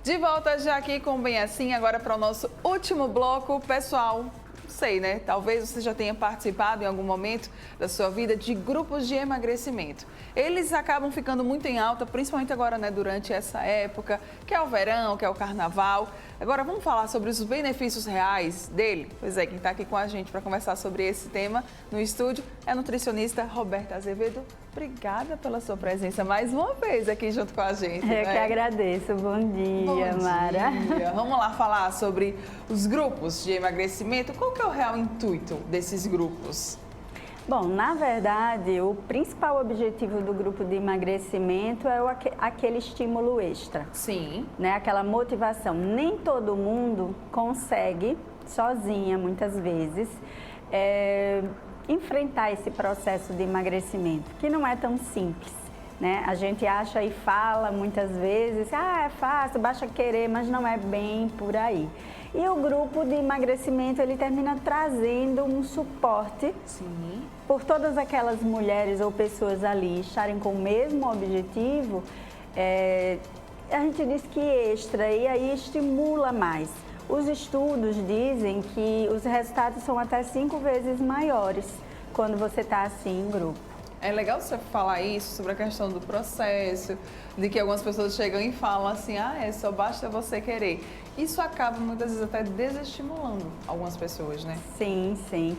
De volta já aqui com o Bem Assim, agora para o nosso último bloco. Pessoal, sei, né? Talvez você já tenha participado em algum momento da sua vida de grupos de emagrecimento. Eles acabam ficando muito em alta, principalmente agora, né? Durante essa época, que é o verão, que é o carnaval. Agora vamos falar sobre os benefícios reais dele? Pois é, quem está aqui com a gente para conversar sobre esse tema no estúdio é a nutricionista Roberta Azevedo. Obrigada pela sua presença mais uma vez aqui junto com a gente. Eu que agradeço. Bom dia, Mara. Bom dia. Vamos lá falar sobre os grupos de emagrecimento. Qual que é o real intuito desses grupos? Bom, na verdade, o principal objetivo do grupo de emagrecimento é aquele estímulo extra. Sim. Né? Aquela motivação. Nem todo mundo consegue, sozinha, muitas vezes, enfrentar esse processo de emagrecimento, que não é tão simples. Né? A gente acha e fala muitas vezes, é fácil, basta querer, mas não é bem por aí. E o grupo de emagrecimento, ele termina trazendo um suporte. Sim. Por todas aquelas mulheres ou pessoas ali estarem com o mesmo objetivo, a gente diz que extra e aí estimula mais. Os estudos dizem que os resultados são até 5 vezes maiores quando você está assim em grupo. É legal você falar isso sobre a questão do processo, de que algumas pessoas chegam e falam assim, só basta você querer. Isso acaba muitas vezes até desestimulando algumas pessoas, né? Sim, sim.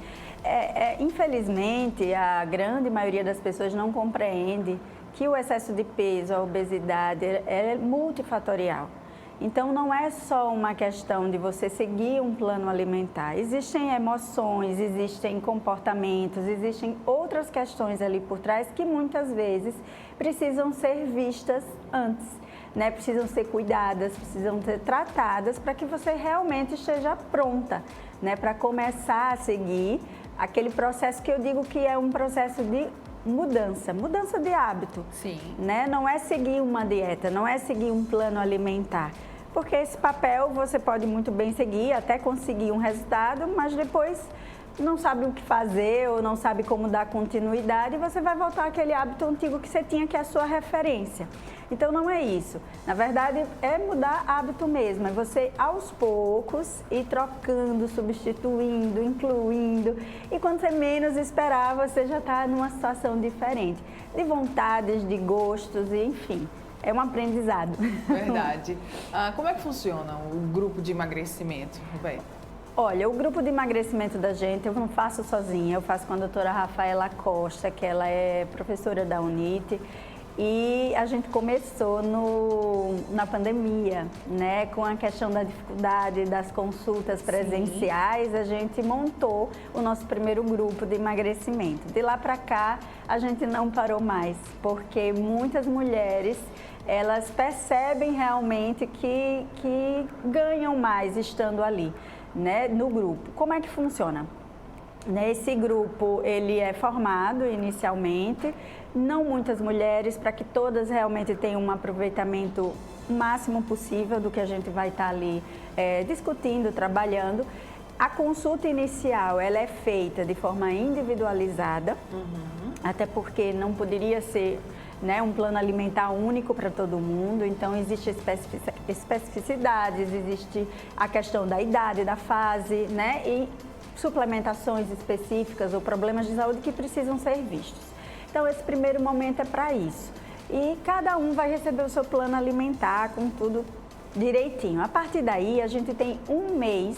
Infelizmente, a grande maioria das pessoas não compreende que o excesso de peso, a obesidade, é multifatorial. Então, não é só uma questão de você seguir um plano alimentar. Existem emoções, existem comportamentos, existem outras questões ali por trás que muitas vezes precisam ser vistas antes, né? Precisam ser cuidadas, precisam ser tratadas para que você realmente esteja pronta, né? Para começar a seguir aquele processo que eu digo que é um processo de mudança de hábito. Sim. Né? Não é seguir uma dieta, não é seguir um plano alimentar. Porque esse papel você pode muito bem seguir, até conseguir um resultado, mas depois não sabe o que fazer ou não sabe como dar continuidade e você vai voltar àquele hábito antigo que você tinha, que é a sua referência. Então não é isso. Na verdade, é mudar hábito mesmo. É você, aos poucos, ir trocando, substituindo, incluindo. E quando você menos esperar, você já está numa situação diferente. De vontades, de gostos, enfim. É um aprendizado. Verdade. Como é que funciona o grupo de emagrecimento, Roberta? Olha, o grupo de emagrecimento da gente eu não faço sozinha, eu faço com a doutora Rafaela Costa, que ela é professora da UNIT. E a gente começou na pandemia, né? Com a questão da dificuldade das consultas presenciais, sim, a gente montou o nosso primeiro grupo de emagrecimento. De lá para cá, a gente não parou mais, porque muitas mulheres, elas percebem realmente que ganham mais estando ali, né? No grupo. Como é que funciona? Esse grupo, ele é formado inicialmente, não muitas mulheres, para que todas realmente tenham um aproveitamento máximo possível do que a gente vai estar ali discutindo, trabalhando. A consulta inicial, ela é feita de forma individualizada, até porque não poderia ser, né, um plano alimentar único para todo mundo, então existem especificidades, existe a questão da idade, da fase, né, e suplementações específicas ou problemas de saúde que precisam ser vistos. Então, esse primeiro momento é para isso. E cada um vai receber o seu plano alimentar com tudo direitinho. A partir daí, a gente tem um mês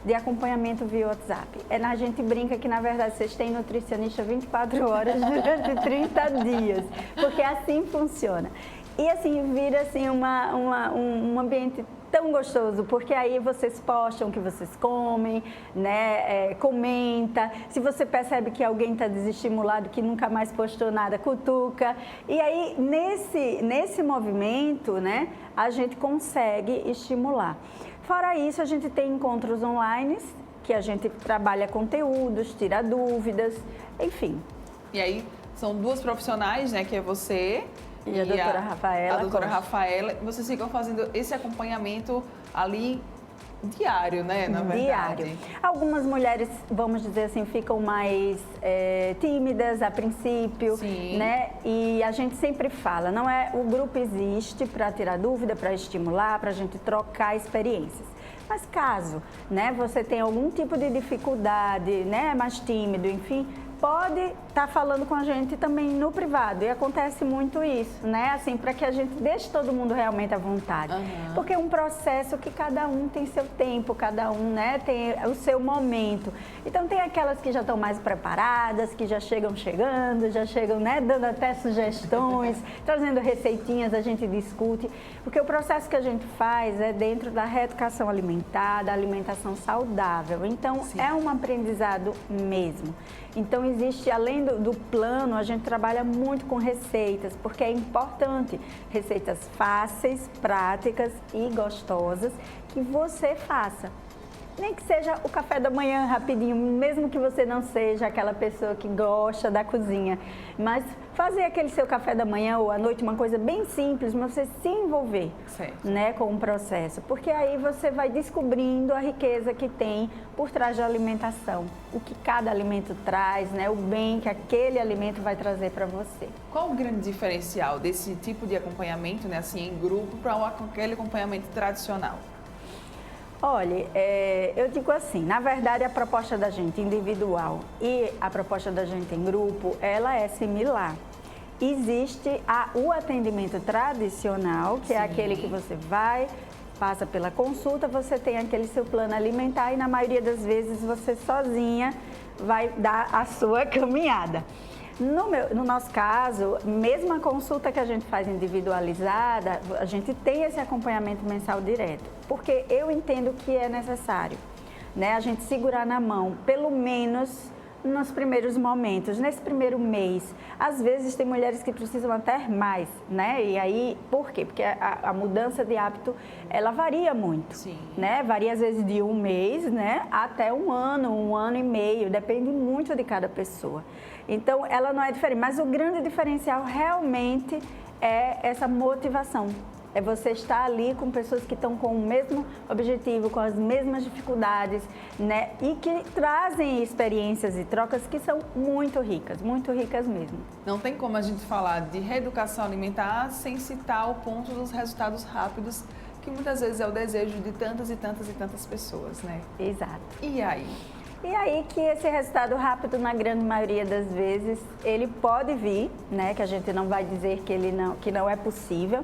de acompanhamento via WhatsApp. A gente brinca que, na verdade, vocês têm nutricionista 24 horas durante 30 dias, porque assim funciona. E assim, vira assim, um ambiente tão gostoso, porque aí vocês postam o que vocês comem, né? Comenta. Se você percebe que alguém está desestimulado, que nunca mais postou nada, cutuca. E aí, nesse movimento, né, a gente consegue estimular. Fora isso, a gente tem encontros online, que a gente trabalha conteúdos, tira dúvidas, enfim. E aí, são duas profissionais, né, que é você e a doutora Rafaela. A doutora Rafaela. Vocês ficam fazendo esse acompanhamento ali diário, né, na verdade. Diário. Algumas mulheres, vamos dizer assim, ficam mais tímidas a princípio, Sim. né? E a gente sempre fala, não é, o grupo existe para tirar dúvida, para estimular, para a gente trocar experiências. Mas caso, né, você tenha algum tipo de dificuldade, né, mais tímido, enfim, pode estar falando com a gente também no privado. E acontece muito isso, né? Assim, para que a gente deixe todo mundo realmente à vontade. Porque é um processo que cada um tem seu tempo, cada um, né, tem o seu momento. Então, tem aquelas que já estão mais preparadas, que já chegando, já chegam, né, dando até sugestões, trazendo receitinhas, a gente discute. Porque o processo que a gente faz é dentro da reeducação alimentar, da alimentação saudável. Então, Sim. é um aprendizado mesmo. Então, existe, além do plano, a gente trabalha muito com receitas, porque é importante receitas fáceis, práticas e gostosas que você faça. Nem que seja o café da manhã rapidinho, mesmo que você não seja aquela pessoa que gosta da cozinha. Mas fazer aquele seu café da manhã ou à noite, uma coisa bem simples, mas você se envolver, né, com o processo. Porque aí você vai descobrindo a riqueza que tem por trás da alimentação. O que cada alimento traz, né, o bem que aquele alimento vai trazer para você. Qual o grande diferencial desse tipo de acompanhamento, né, assim, em grupo, para aquele acompanhamento tradicional? Olha, eu digo assim, na verdade a proposta da gente individual e a proposta da gente em grupo, ela é similar. Existe o atendimento tradicional, que é aquele que você vai, passa pela consulta, você tem aquele seu plano alimentar e na maioria das vezes você sozinha vai dar a sua caminhada. No nosso caso, mesmo a consulta que a gente faz individualizada, a gente tem esse acompanhamento mensal direto, porque eu entendo que é necessário, né, a gente segurar na mão, pelo menos nos primeiros momentos, nesse primeiro mês. Às vezes tem mulheres que precisam até mais, né? E aí, por quê? Porque a mudança de hábito, ela varia muito, Sim. né? Varia às vezes de um mês, né, até um ano e meio, depende muito de cada pessoa. Então, ela não é diferente, mas o grande diferencial realmente é essa motivação. É você estar ali com pessoas que estão com o mesmo objetivo, com as mesmas dificuldades, né? E que trazem experiências e trocas que são muito ricas mesmo. Não tem como a gente falar de reeducação alimentar sem citar o ponto dos resultados rápidos, que muitas vezes é o desejo de tantas e tantas e tantas pessoas, né? Exato. E aí? E aí que esse resultado rápido, na grande maioria das vezes, ele pode vir, né? Que a gente não vai dizer que não é possível,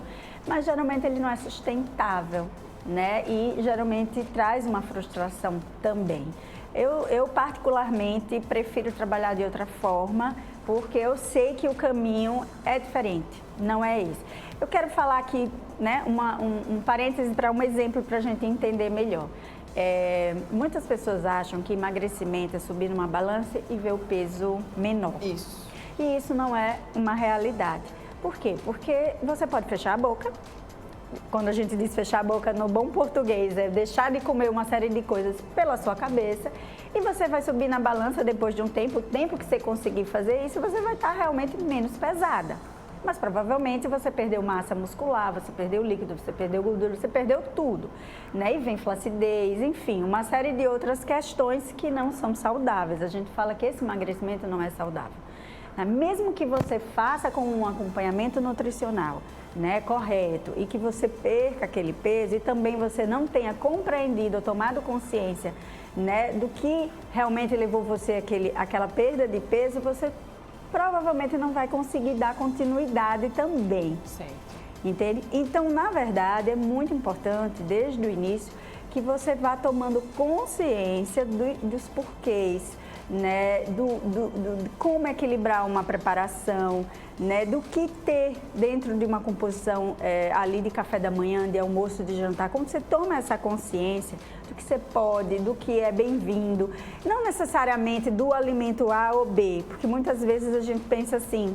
mas geralmente ele não é sustentável, né? E geralmente traz uma frustração também. Eu particularmente prefiro trabalhar de outra forma, porque eu sei que o caminho é diferente, não é esse. Eu quero falar aqui, né, um parêntese para um exemplo para a gente entender melhor. Muitas pessoas acham que emagrecimento é subir numa balança e ver o peso menor. Isso. E isso não é uma realidade. Por quê? Porque você pode fechar a boca. Quando a gente diz fechar a boca no bom português, é deixar de comer uma série de coisas pela sua cabeça e você vai subir na balança depois de um tempo, o tempo que você conseguir fazer isso, você vai estar realmente menos pesada. Mas provavelmente você perdeu massa muscular, você perdeu líquido, você perdeu gordura, você perdeu tudo, né? E vem flacidez, enfim, uma série de outras questões que não são saudáveis. A gente fala que esse emagrecimento não é saudável. Mesmo que você faça com um acompanhamento nutricional, né, correto, e que você perca aquele peso e também você não tenha compreendido ou tomado consciência, né, do que realmente levou você àquela perda de peso, você provavelmente não vai conseguir dar continuidade também. Certo. Entende? Então, na verdade, é muito importante, desde o início, que você vá tomando consciência dos porquês, né, de como equilibrar uma preparação, né, do que ter dentro de uma composição ali de café da manhã, de almoço, de jantar. Quando você toma essa consciência do que você pode, do que é bem-vindo, não necessariamente do alimento A ou B, porque muitas vezes a gente pensa assim,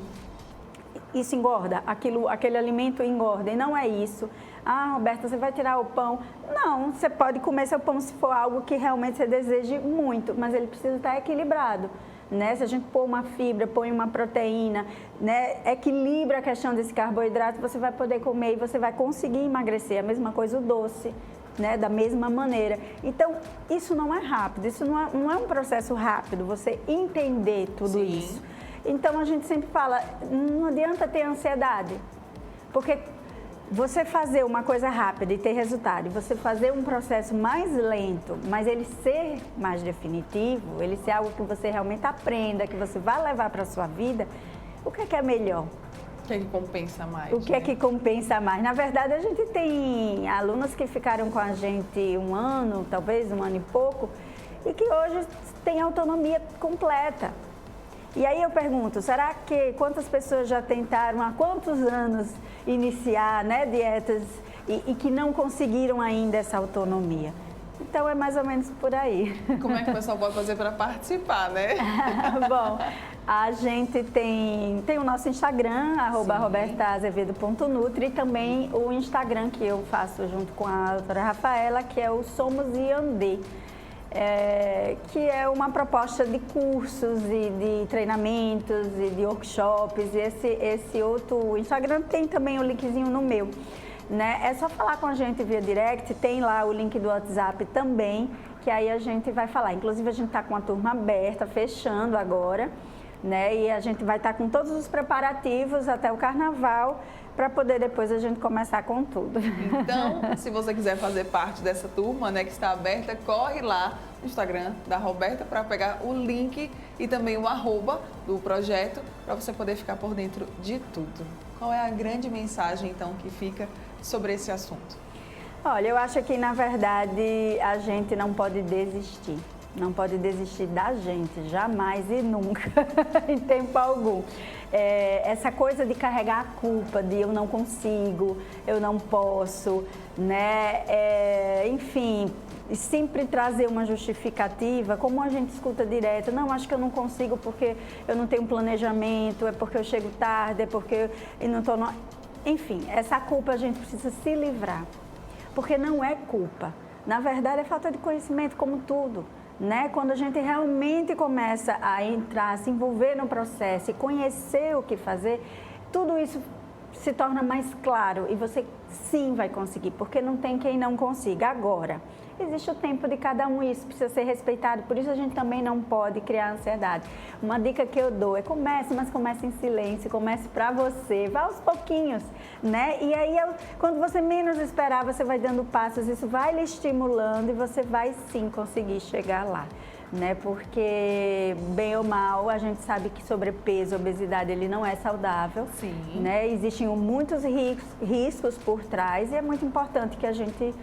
isso engorda, aquele alimento engorda, e não é isso. Ah, Roberta, você vai tirar o pão? Não, você pode comer seu pão se for algo que realmente você deseje muito, mas ele precisa estar equilibrado, né? Se a gente pôr uma fibra, põe uma proteína, né? Equilibra a questão desse carboidrato, você vai poder comer e você vai conseguir emagrecer. A mesma coisa o doce, né, da mesma maneira. Então, isso não é rápido, isso não é um processo rápido, você entender tudo isso. Então, a gente sempre fala, não adianta ter ansiedade, porque você fazer uma coisa rápida e ter resultado, e você fazer um processo mais lento, mas ele ser mais definitivo, ele ser algo que você realmente aprenda, que você vai levar para a sua vida, o que é melhor? O que é que compensa mais? O que é que compensa mais? Na verdade, a gente tem alunas que ficaram com a gente 1 ano, talvez 1 ano e pouco, e que hoje têm autonomia completa. E aí eu pergunto, será que quantas pessoas já tentaram há quantos anos iniciar, né, dietas e que não conseguiram ainda essa autonomia? Então é mais ou menos por aí. Como é que o pessoal pode fazer para participar, né? Bom, a gente tem o nosso Instagram, @robertaazevedo.nutri, e também o Instagram que eu faço junto com a doutora Rafaela, que é o Somos Iandê. Que é uma proposta de cursos e de treinamentos e de workshops. E esse outro Instagram tem também o linkzinho no meu, né? É só falar com a gente via direct, tem lá o link do WhatsApp também, que aí a gente vai falar. Inclusive a gente está com a turma aberta, fechando agora, né? E a gente vai estar com todos os preparativos até o carnaval, para poder depois a gente começar com tudo. Então, se você quiser fazer parte dessa turma, né, que está aberta, corre lá no Instagram da Roberta para pegar o link e também o @ do projeto, para você poder ficar por dentro de tudo. Qual é a grande mensagem, então, que fica sobre esse assunto? Olha, eu acho que, na verdade, a gente não pode desistir. Não pode desistir da gente, jamais e nunca, em tempo algum. Essa coisa de carregar a culpa, de eu não consigo, eu não posso, né? Enfim, sempre trazer uma justificativa, como a gente escuta direto, não, acho que eu não consigo porque eu não tenho planejamento, é porque eu chego tarde, é porque eu não estou... Enfim, essa culpa a gente precisa se livrar, porque não é culpa. Na verdade, é falta de conhecimento, como tudo. Né? Quando a gente realmente começa a entrar, a se envolver no processo e conhecer o que fazer, tudo isso se torna mais claro e você sim vai conseguir, porque não tem quem não consiga. Agora, existe o tempo de cada um e isso precisa ser respeitado, por isso a gente também não pode criar ansiedade. Uma dica que eu dou é comece, mas comece em silêncio, comece pra você, vá aos pouquinhos, né? E aí, quando você menos esperar, você vai dando passos, isso vai lhe estimulando e você vai sim conseguir chegar lá. Né? Porque, bem ou mal, a gente sabe que sobrepeso, obesidade, ele não é saudável. Sim. Né? Existem muitos riscos por trás e é muito importante que a gente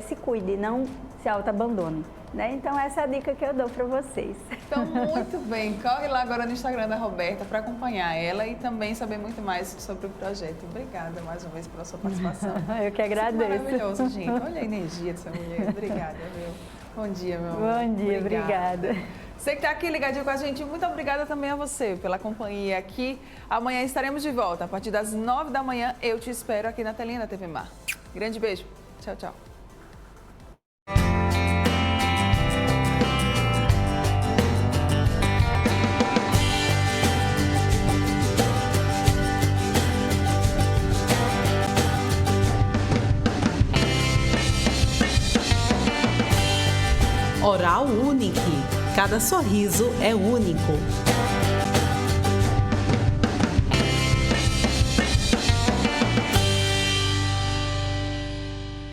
se cuide, não se auto-abandone. Né? Então, essa é a dica que eu dou para vocês. Então, muito bem. Corre lá agora no Instagram da Roberta para acompanhar ela e também saber muito mais sobre o projeto. Obrigada mais uma vez pela sua participação. Eu que agradeço. Isso é maravilhoso, gente. Olha a energia dessa mulher. Obrigada, viu? Bom dia, meu amor. Bom dia, obrigada. Você que está aqui ligadinho com a gente, muito obrigada também a você pela companhia aqui. Amanhã estaremos de volta. A partir das 9 da manhã, eu te espero aqui na telinha da TV Mar. Grande beijo. Tchau, tchau. Oral Unique. Cada sorriso é único.